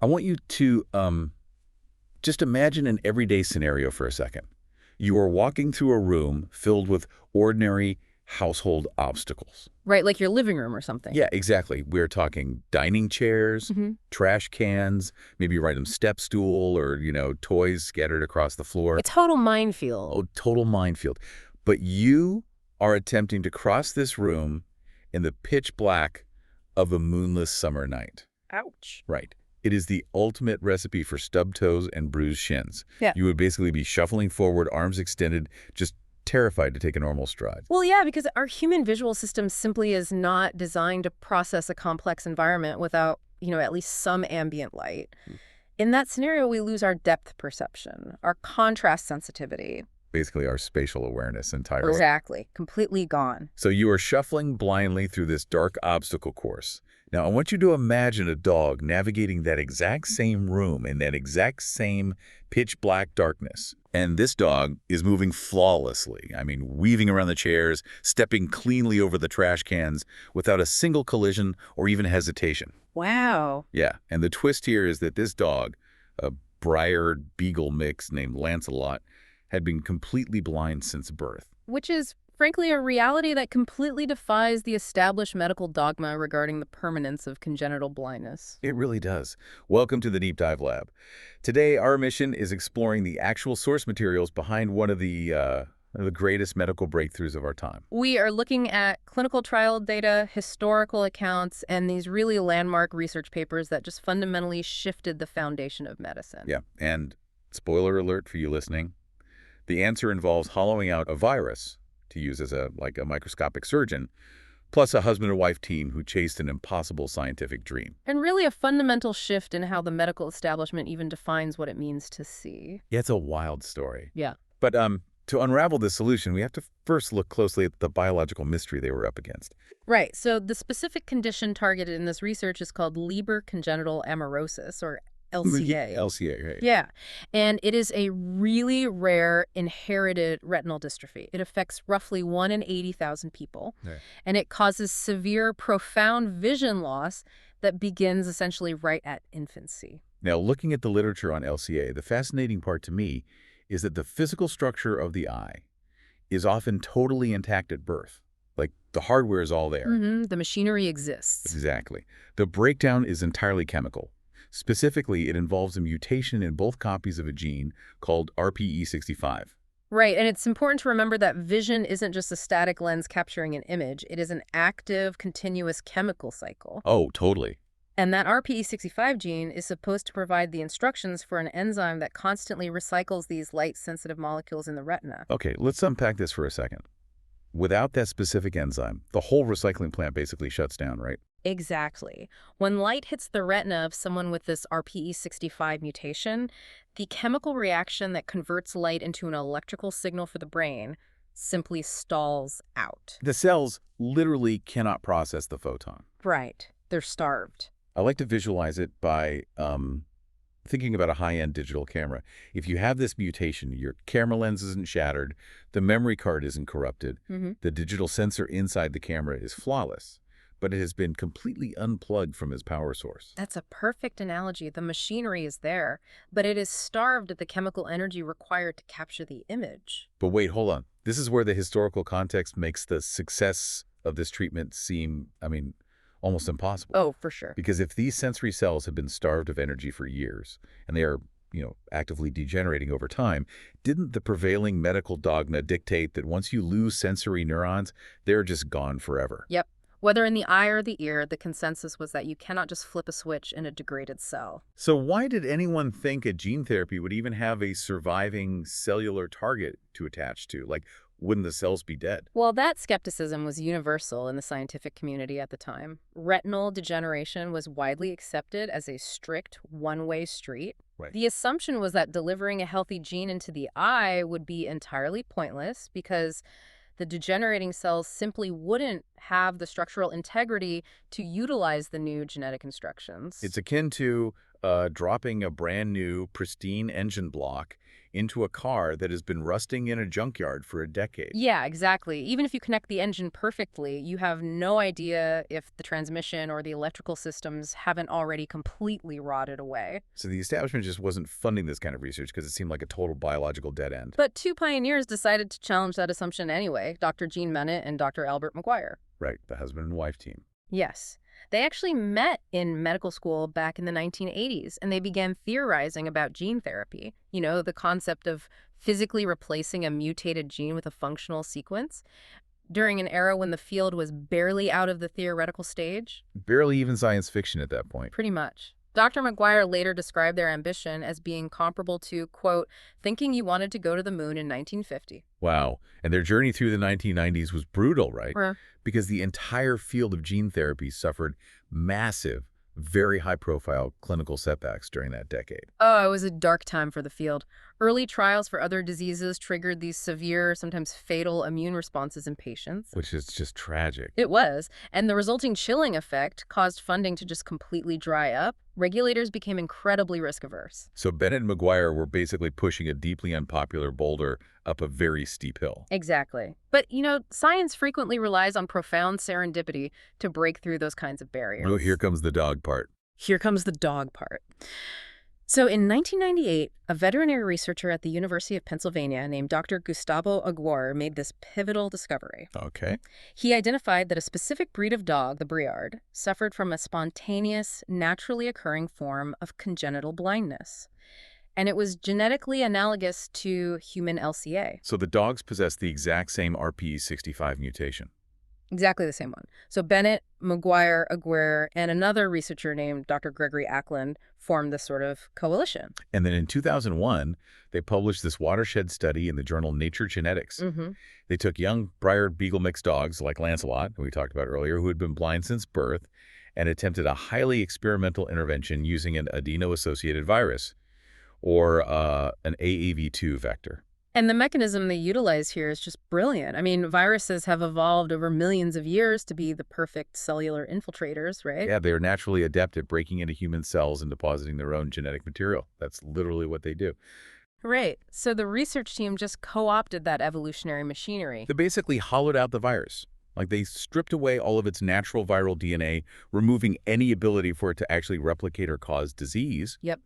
I want you to just imagine an everyday scenario for a second. You are walking through a room filled with ordinary household obstacles. Right, like your living room or something. Yeah, exactly. We're talking dining chairs, trash cans, maybe a random step stool or, toys scattered across the floor. A total minefield. Oh, total minefield. But you are attempting to cross this room in the pitch black of a moonless summer night. Ouch. Right. It is the ultimate recipe for stubbed toes and bruised shins. Yeah. You would basically be shuffling forward, arms extended, just terrified to take a normal stride. Well, yeah, because our human visual system simply is not designed to process a complex environment without, at least some ambient light. In that scenario, we lose our depth perception, our contrast sensitivity. Basically our spatial awareness entirely. Exactly. Completely gone. So you are shuffling blindly through this dark obstacle course. Now, I want you to imagine a dog navigating that exact same room in that exact same pitch black darkness. And this dog is moving flawlessly. I mean, weaving around the chairs, stepping cleanly over the trash cans without a single collision or even hesitation. Wow. Yeah, and the twist here is that this dog, a Briar Beagle mix named Lancelot, had been completely blind since birth. Which is, frankly, a reality that completely defies the established medical dogma regarding the permanence of congenital blindness. It really does. Welcome to the Deep Dive Lab. Today, our mission is exploring the actual source materials behind one of the greatest medical breakthroughs of our time. We are looking at clinical trial data, historical accounts, and these really landmark research papers that just fundamentally shifted the foundation of medicine. Yeah, and spoiler alert for you listening, the answer involves hollowing out a virus to use as a microscopic surgeon, plus a husband and wife team who chased an impossible scientific dream. And really a fundamental shift in how the medical establishment even defines what it means to see. Yeah, it's a wild story. Yeah. But to unravel this solution, we have to first look closely at the biological mystery they were up against. Right. So the specific condition targeted in this research is called Leber Congenital Amaurosis, or LCA. LCA, right. Yeah. And it is a really rare inherited retinal dystrophy. It affects roughly 1 in 80,000 people. Right. And it causes severe, profound vision loss that begins essentially right at infancy. Now, looking at the literature on LCA, the fascinating part to me is that the physical structure of the eye is often totally intact at birth. Like, the hardware is all there. The machinery exists. Exactly. The breakdown is entirely chemical. Specifically, it involves a mutation in both copies of a gene called RPE65. Right, and it's important to remember that vision isn't just a static lens capturing an image. It is an active, continuous chemical cycle. Oh, totally. And that RPE65 gene is supposed to provide the instructions for an enzyme that constantly recycles these light-sensitive molecules in the retina. Okay, let's unpack this for a second. Without that specific enzyme, the whole recycling plant basically shuts down, right? Exactly. When light hits the retina of someone with this RPE65 mutation, the chemical reaction that converts light into an electrical signal for the brain simply stalls out. The cells literally cannot process the photon. Right. They're starved. I like to visualize it by thinking about a high-end digital camera. If you have this mutation, your camera lens isn't shattered, the memory card isn't corrupted, the digital sensor inside the camera is flawless, but it has been completely unplugged from its power source. That's a perfect analogy. The machinery is there, but it is starved of the chemical energy required to capture the image. But wait, hold on. This is where the historical context makes the success of this treatment seem, almost impossible. Oh, for sure. Because if these sensory cells have been starved of energy for years, and they are, actively degenerating over time, didn't the prevailing medical dogma dictate that once you lose sensory neurons, they're just gone forever? Yep. Whether in the eye or the ear, the consensus was that you cannot just flip a switch in a degraded cell. So why did anyone think a gene therapy would even have a surviving cellular target to attach to? Like, wouldn't the cells be dead? Well, that skepticism was universal in the scientific community at the time. Retinal degeneration was widely accepted as a strict one-way street. Right. The assumption was that delivering a healthy gene into the eye would be entirely pointless because the degenerating cells simply wouldn't have the structural integrity to utilize the new genetic instructions. It's akin to dropping a brand new, pristine engine block into a car that has been rusting in a junkyard for a decade. Yeah, exactly. Even if you connect the engine perfectly, you have no idea if the transmission or the electrical systems haven't already completely rotted away. So the establishment just wasn't funding this kind of research because it seemed like a total biological dead end. But two pioneers decided to challenge that assumption anyway, Dr. Jean Bennett and Dr. Albert Maguire. Right, the husband and wife team. Yes. They actually met in medical school back in the 1980s, and they began theorizing about gene therapy. You know, the concept of physically replacing a mutated gene with a functional sequence during an era when the field was barely out of the theoretical stage. Barely even science fiction at that point. Pretty much. Dr. Maguire later described their ambition as being comparable to, quote, thinking you wanted to go to the moon in 1950. Wow. And their journey through the 1990s was brutal, right? Because the entire field of gene therapy suffered massive, very high-profile clinical setbacks during that decade. Oh, it was a dark time for the field. Early trials for other diseases triggered these severe, sometimes fatal immune responses in patients. Which is just tragic. It was. And the resulting chilling effect caused funding to just completely dry up. Regulators became incredibly risk-averse. So Bennett and Maguire were basically pushing a deeply unpopular boulder up a very steep hill. Exactly. But, you know, science frequently relies on profound serendipity to break through those kinds of barriers. Oh, here comes the dog part. Here comes the dog part. So in 1998, a veterinary researcher at the University of Pennsylvania named Dr. Gustavo Aguirre made this pivotal discovery. Okay. He identified that a specific breed of dog, the Briard, suffered from a spontaneous, naturally occurring form of congenital blindness. And it was genetically analogous to human LCA. So the dogs possess the exact same RPE65 mutation. Exactly the same one. So Bennett, Maguire, Aguirre, and another researcher named Dr. Gregory Ackland formed this sort of coalition. And then in 2001, they published this watershed study in the journal Nature Genetics. They took young Briard Beagle mixed dogs like Lancelot, who we talked about earlier, who had been blind since birth, and attempted a highly experimental intervention using an adeno-associated virus, or an AAV2 vector. And the mechanism they utilize here is just brilliant. I mean, viruses have evolved over millions of years to be the perfect cellular infiltrators, right? Yeah, they are naturally adept at breaking into human cells and depositing their own genetic material. That's literally what they do. Right. So the research team just co-opted that evolutionary machinery. They basically hollowed out the virus. Like they stripped away all of its natural viral DNA, removing any ability for it to actually replicate or cause disease. Yep.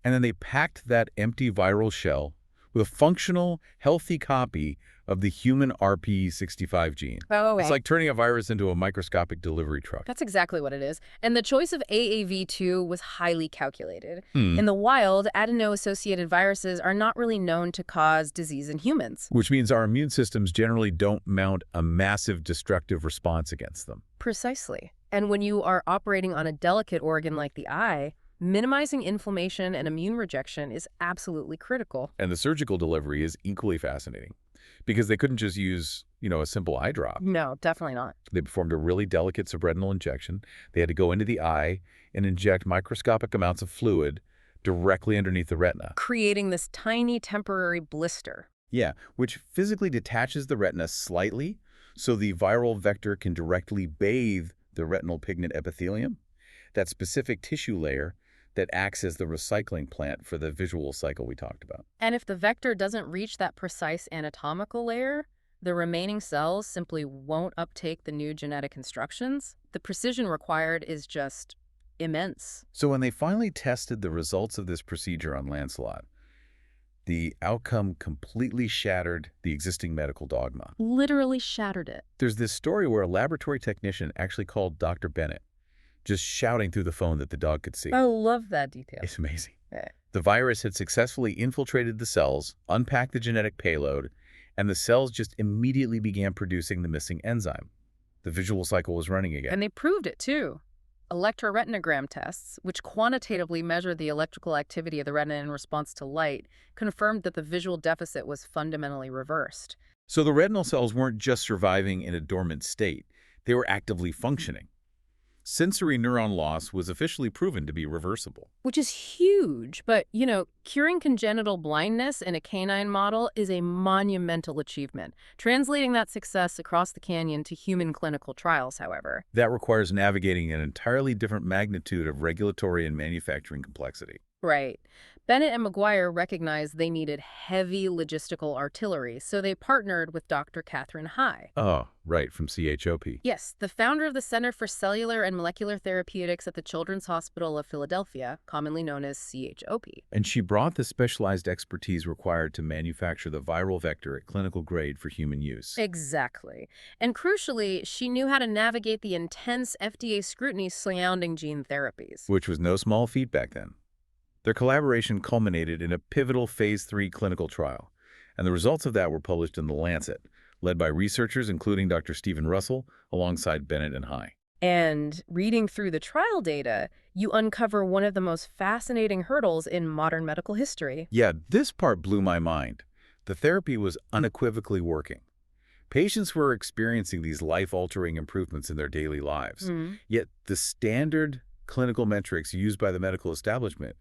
And then they packed that empty viral shell with a functional, healthy copy of the human RPE65 gene. Oh, It's like turning a virus into a microscopic delivery truck. That's exactly what it is. And the choice of AAV2 was highly calculated. In the wild, adeno-associated viruses are not really known to cause disease in humans. Which means our immune systems generally don't mount a massive destructive response against them. Precisely. And when you are operating on a delicate organ like the eye, minimizing inflammation and immune rejection is absolutely critical. And the surgical delivery is equally fascinating because they couldn't just use, a simple eye drop. No, definitely not. They performed a really delicate subretinal injection. They had to go into the eye and inject microscopic amounts of fluid directly underneath the retina, creating this tiny temporary blister. Yeah, which physically detaches the retina slightly so the viral vector can directly bathe the retinal pigment epithelium, that specific tissue layer that acts as the recycling plant for the visual cycle we talked about. And if the vector doesn't reach that precise anatomical layer, the remaining cells simply won't uptake the new genetic instructions. The precision required is just immense. So when they finally tested the results of this procedure on Lancelot, the outcome completely shattered the existing medical dogma. Literally shattered it. There's this story where a laboratory technician actually called Dr. Bennett, just shouting through the phone that the dog could see. I love that detail. It's amazing. Yeah. The virus had successfully infiltrated the cells, unpacked the genetic payload, and the cells just immediately began producing the missing enzyme. The visual cycle was running again. And they proved it, too. Electroretinogram tests, which quantitatively measure the electrical activity of the retina in response to light, confirmed that the visual deficit was fundamentally reversed. So the retinal cells weren't just surviving in a dormant state. They were actively functioning. Sensory neuron loss was officially proven to be reversible. Which is huge, but, Curing congenital blindness in a canine model is a monumental achievement. Translating that success across the canyon to human clinical trials, however. That requires navigating an entirely different magnitude of regulatory and manufacturing complexity. Right. Bennett and Maguire recognized they needed heavy logistical artillery, so they partnered with Dr. Katherine High. Oh, right, from CHOP. Yes, the founder of the Center for Cellular and Molecular Therapeutics at the Children's Hospital of Philadelphia, commonly known as CHOP. And she brought the specialized expertise required to manufacture the viral vector at clinical grade for human use. Exactly. And crucially, she knew how to navigate the intense FDA scrutiny surrounding gene therapies. Which was no small feat back then. Their collaboration culminated in a pivotal Phase 3 clinical trial, and the results of that were published in The Lancet, led by researchers including Dr. Stephen Russell, alongside Bennett and High. And reading through the trial data, you uncover one of the most fascinating hurdles in modern medical history. Yeah, this part blew my mind. The therapy was unequivocally working. Patients were experiencing these life-altering improvements in their daily lives. Yet the standard clinical metrics used by the medical establishment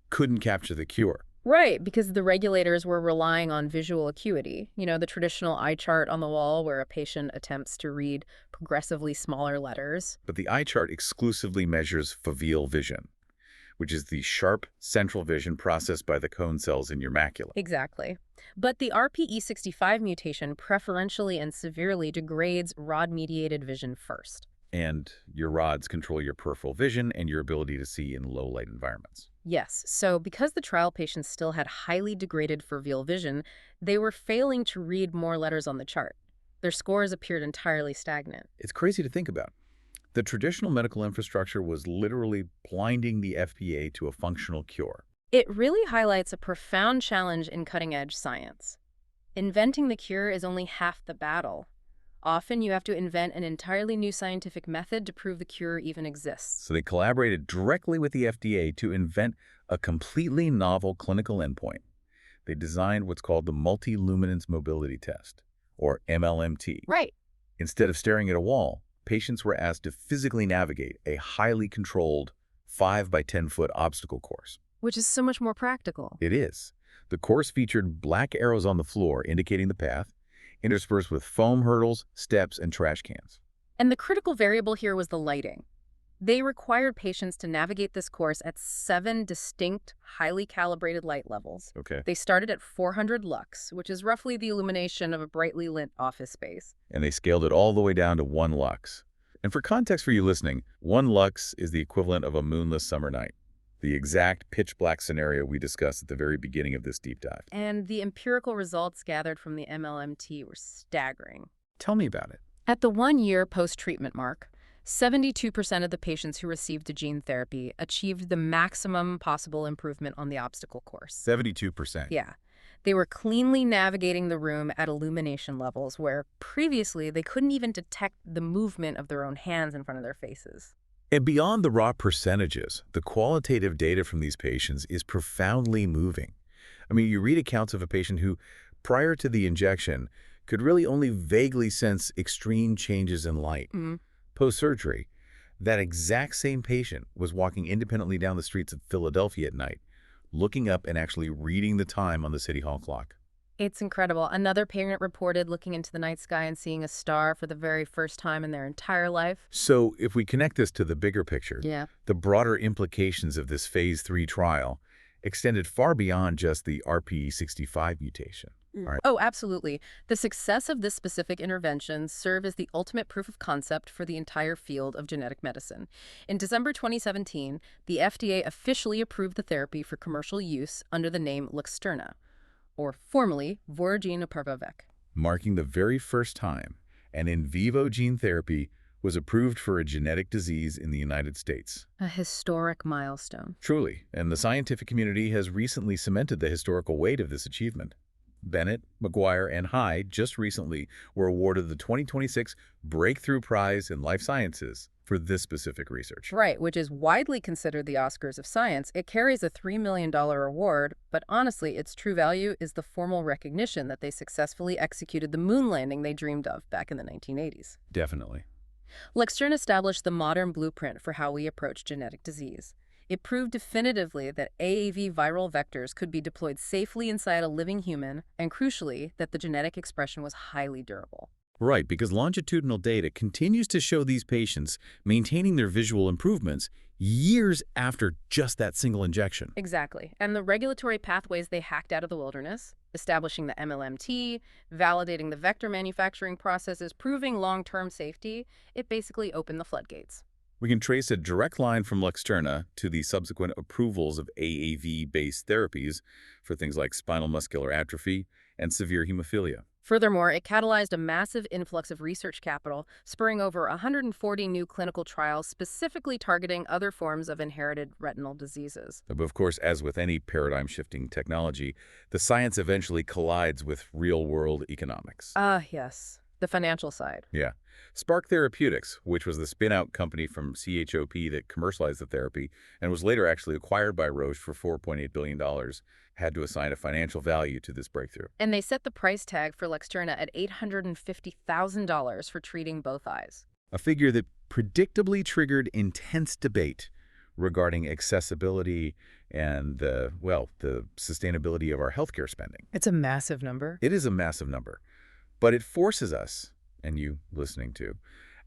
couldn't capture the cure. Right, because the regulators were relying on visual acuity. You know, the traditional eye chart on the wall where a patient attempts to read progressively smaller letters. But the eye chart exclusively measures foveal vision, which is the sharp central vision processed by the cone cells in your macula. Exactly. But the RPE65 mutation preferentially and severely degrades rod-mediated vision first. And your rods control your peripheral vision and your ability to see in low-light environments. Yes, so because the trial patients still had highly degraded foveal vision, they were failing to read more letters on the chart. Their scores appeared entirely stagnant. It's crazy to think about. The traditional medical infrastructure was literally blinding the FDA to a functional cure. It really highlights a profound challenge in cutting-edge science. Inventing the cure is only half the battle. Often you have to invent an entirely new scientific method to prove the cure even exists. So they collaborated directly with the FDA to invent a completely novel clinical endpoint. They designed what's called the Multi-Luminance Mobility Test, or MLMT. Right. Instead of staring at a wall, patients were asked to physically navigate a highly controlled 5 by 10-foot obstacle course. Which is so much more practical. It is. The course featured black arrows on the floor indicating the path, interspersed with foam hurdles, steps, and trash cans. And the critical variable here was the lighting. They required patients to navigate this course at 7 distinct, highly calibrated light levels. Okay. They started at 400 lux, which is roughly the illumination of a brightly lit office space. And they scaled it all the way down to 1 lux. And for context for you listening, 1 lux is the equivalent of a moonless summer night, the exact pitch-black scenario we discussed at the very beginning of this deep dive. And the empirical results gathered from the MLMT were staggering. Tell me about it. At the 1-year post-treatment mark, 72% of the patients who received a gene therapy achieved the maximum possible improvement on the obstacle course. 72%. Yeah. They were cleanly navigating the room at illumination levels where previously they couldn't even detect the movement of their own hands in front of their faces. And beyond the raw percentages, the qualitative data from these patients is profoundly moving. I mean, you read accounts of a patient who, prior to the injection, could really only vaguely sense extreme changes in light. Post-surgery, that exact same patient was walking independently down the streets of Philadelphia at night, looking up and actually reading the time on the City Hall clock. It's incredible. Another parent reported looking into the night sky and seeing a star for the very first time in their entire life. So if we connect this to the bigger picture, the broader implications of this Phase 3 trial extended far beyond just the RPE65 mutation. Right. Oh, absolutely. The success of this specific intervention served as the ultimate proof of concept for the entire field of genetic medicine. In December 2017, the FDA officially approved the therapy for commercial use under the name Luxturna, or formerly Voragine-Parvovec. Marking the very first time an in vivo gene therapy was approved for a genetic disease in the United States. A historic milestone. Truly, and the scientific community has recently cemented the historical weight of this achievement. Bennett, Maguire, and High just recently were awarded the 2026 Breakthrough Prize in Life Sciences for this specific research. Right, which is widely considered the Oscars of science. It carries a $3 million award, but honestly, its true value is the formal recognition that they successfully executed the moon landing they dreamed of back in the 1980s. Definitely. Luxturna established the modern blueprint for how we approach genetic disease. It proved definitively that AAV viral vectors could be deployed safely inside a living human, and crucially, that the genetic expression was highly durable. Right, because longitudinal data continues to show these patients maintaining their visual improvements years after just that single injection. Exactly. And the regulatory pathways they hacked out of the wilderness, establishing the MLMT, validating the vector manufacturing processes, proving long-term safety, it basically opened the floodgates. We can trace a direct line from Luxturna to the subsequent approvals of AAV-based therapies for things like spinal muscular atrophy and severe hemophilia. Furthermore, it catalyzed a massive influx of research capital, spurring over 140 new clinical trials specifically targeting other forms of inherited retinal diseases. But of course, as with any paradigm-shifting technology, the science eventually collides with real-world economics. Yes. The financial side. Yeah. Spark Therapeutics, which was the spin-out company from CHOP that commercialized the therapy and was later actually acquired by Roche for $4.8 billion, had to assign a financial value to this breakthrough. And they set the price tag for Luxturna at $850,000 for treating both eyes. A figure that predictably triggered intense debate regarding accessibility and, the sustainability of our healthcare spending. It's a massive number. It is a massive number, but it forces us, and you listening to,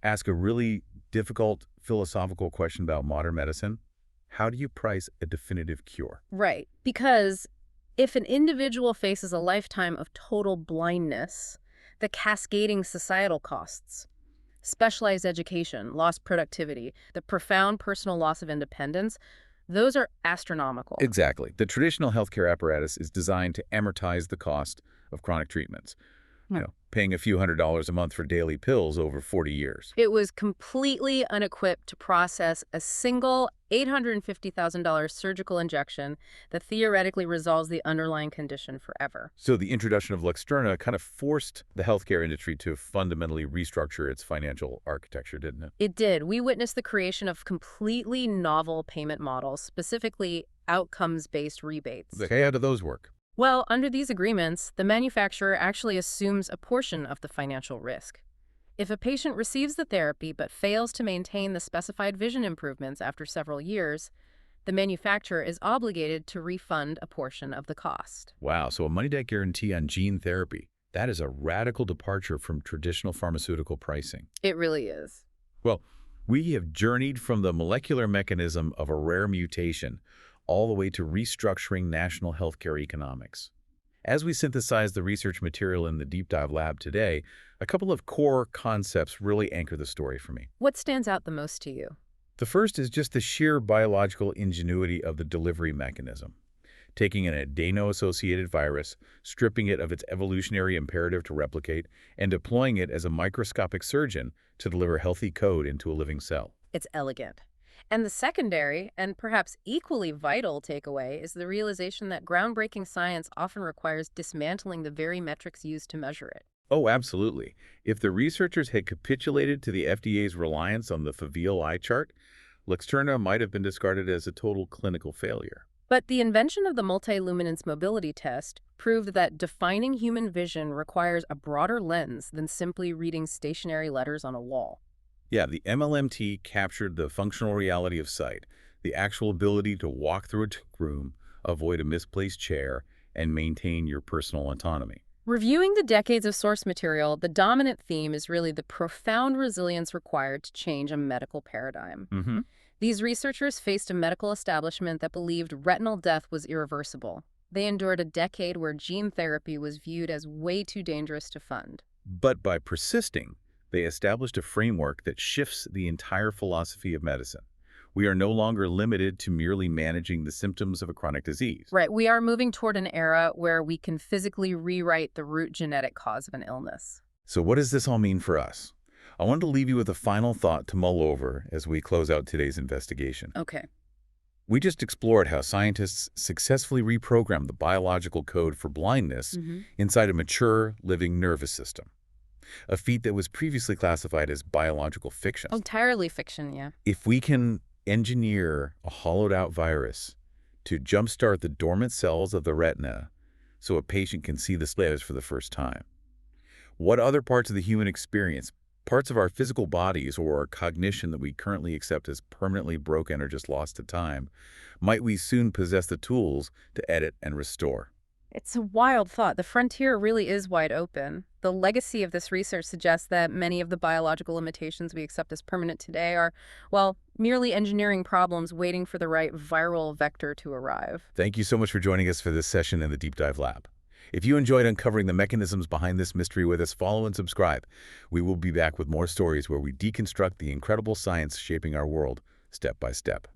ask a really difficult philosophical question about modern medicine. How do you price a definitive cure? Right, because if an individual faces a lifetime of total blindness, the cascading societal costs, specialized education, lost productivity, the profound personal loss of independence, those are astronomical. Exactly. The traditional healthcare apparatus is designed to amortize the cost of chronic treatments. Paying a few $100s a month for daily pills over 40 years. It was completely unequipped to process a single $850,000 surgical injection that theoretically resolves the underlying condition forever. So the introduction of Luxturna kind of forced the healthcare industry to fundamentally restructure its financial architecture, didn't it? It did. We witnessed the creation of completely novel payment models, specifically outcomes-based rebates. Okay, how do those work? Well, under these agreements, the manufacturer actually assumes a portion of the financial risk. If a patient receives the therapy but fails to maintain the specified vision improvements after several years, the manufacturer is obligated to refund a portion of the cost. Wow, so a money-back guarantee on gene therapy. That is a radical departure from traditional pharmaceutical pricing. It really is. Well, we have journeyed from the molecular mechanism of a rare mutation all the way to restructuring national healthcare economics. As we synthesize the research material in the Deep Dive Lab today, a couple of core concepts really anchor the story for me. What stands out the most to you? The first is just the sheer biological ingenuity of the delivery mechanism. Taking an adeno-associated virus, stripping it of its evolutionary imperative to replicate, and deploying it as a microscopic surgeon to deliver healthy code into a living cell. It's elegant. And the secondary, and perhaps equally vital takeaway, is the realization that groundbreaking science often requires dismantling the very metrics used to measure it. Oh, absolutely. If the researchers had capitulated to the FDA's reliance on the Faville eye chart, Luxturna might have been discarded as a total clinical failure. But the invention of the multi-luminance mobility test proved that defining human vision requires a broader lens than simply reading stationary letters on a wall. Yeah, the MLMT captured the functional reality of sight, the actual ability to walk through a room, avoid a misplaced chair, and maintain your personal autonomy. Reviewing the decades of source material, the dominant theme is really the profound resilience required to change a medical paradigm. These researchers faced a medical establishment that believed retinal death was irreversible. They endured a decade where gene therapy was viewed as way too dangerous to fund. But by persisting, they established a framework that shifts the entire philosophy of medicine. We are no longer limited to merely managing the symptoms of a chronic disease. Right. We are moving toward an era where we can physically rewrite the root genetic cause of an illness. So what does this all mean for us? I wanted to leave you with a final thought to mull over as we close out today's investigation. Okay. We just explored how scientists successfully reprogrammed the biological code for blindness inside a mature, living nervous system. A feat that was previously classified as biological fiction. Entirely fiction, yeah. If we can engineer a hollowed-out virus to jumpstart the dormant cells of the retina so a patient can see the letters for the first time, what other parts of the human experience Parts of our physical bodies or our cognition that we currently accept as permanently broken or just lost to time, might we soon possess the tools to edit and restore? It's a wild thought. The frontier really is wide open. The legacy of this research suggests that many of the biological limitations we accept as permanent today are, well, merely engineering problems waiting for the right viral vector to arrive. Thank you so much for joining us for this session in the Deep Dive Lab. If you enjoyed uncovering the mechanisms behind this mystery with us, follow and subscribe. We will be back with more stories where we deconstruct the incredible science shaping our world step by step.